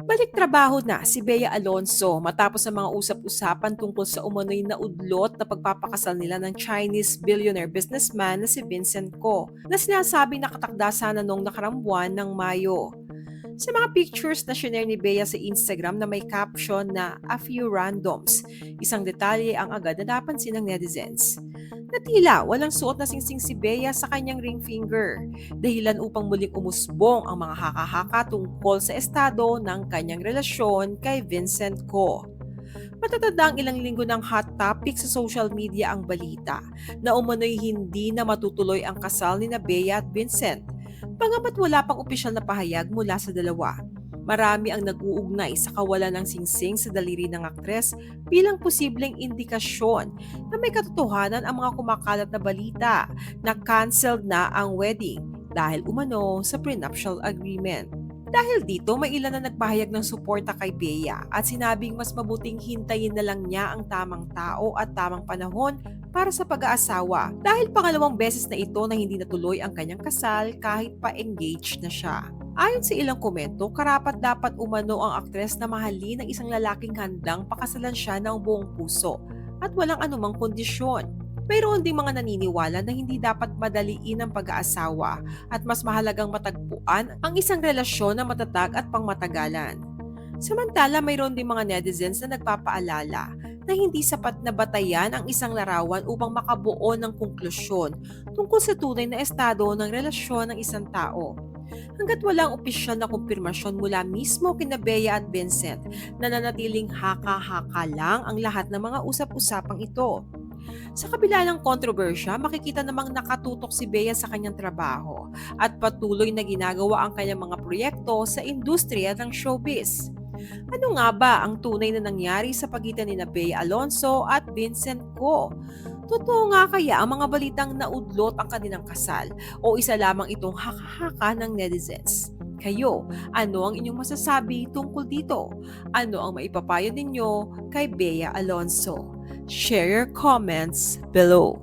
Balik trabaho na si Bea Alonso matapos ang mga usap-usapan tungkol sa umano'y naudlot na pagpapakasal nila ng Chinese billionaire businessman na si Vincent Ko na sinasabing nakatakda sana noong nakarang buwan ng Mayo. Sa mga pictures na shinare ni Bea sa Instagram na may caption na "A few randoms", isang detalye ang agad na napansin ng netizens. Na tila walang suot na singsing si Bea sa kanyang ring finger, dahilan upang muling umusbong ang mga haka-haka tungkol sa estado ng kanyang relasyon kay Vincent Ko. Matatanda ang ilang linggo ng hot topic sa social media ang balita na umano'y hindi na matutuloy ang kasal ni na Bea at Vincent. Bagamat wala pang opisyal na pahayag mula sa dalawa, marami ang nag-uugnay sa kawalan ng singsing sa daliri ng aktres bilang posibleng indikasyon na may katotohanan ang mga kumakalat na balita na canceled na ang wedding dahil umano sa prenuptial agreement. Dahil dito, may ilan na nagpahayag ng suporta kay Bea at sinabing mas mabuting hintayin na lang niya ang tamang tao at tamang panahon para sa pag-aasawa dahil pangalawang beses na ito na hindi natuloy ang kanyang kasal kahit pa engaged na siya. Ayon sa ilang komento, karapat-dapat umano ang aktres na mahalin ng isang lalaking handang pakasalan siya ng buong puso at walang anumang kondisyon. Mayroon ding mga naniniwala na hindi dapat madaliin ang pag-aasawa at mas mahalagang matagpuan ang isang relasyon na matatag at pangmatagalan. Samantala, mayroon ding mga netizens na nagpapaalala na hindi sapat na batayan ang isang larawan upang makabuo ng konklusyon tungkol sa tunay na estado ng relasyon ng isang tao. Hanggat walang opisyal na kumpirmasyon mula mismo kina Bea at Vincent, nananatiling haka-haka lang ang lahat ng mga usap-usapang ito. Sa kabila ng kontrobersya, makikita namang nakatutok si Bea sa kanyang trabaho at patuloy na ginagawa ang kanyang mga proyekto sa industriya ng showbiz. Ano nga ba ang tunay na nangyari sa pagitan ni Bea Alonso at Vincent Ko? Totoo nga kaya ang mga balitang naudlot ang kanilang kasal o isa lamang itong haka-haka ng netizens? Kayo, ano ang inyong masasabi tungkol dito? Ano ang maipapayo ninyo kay Bea Alonso? Share your comments below.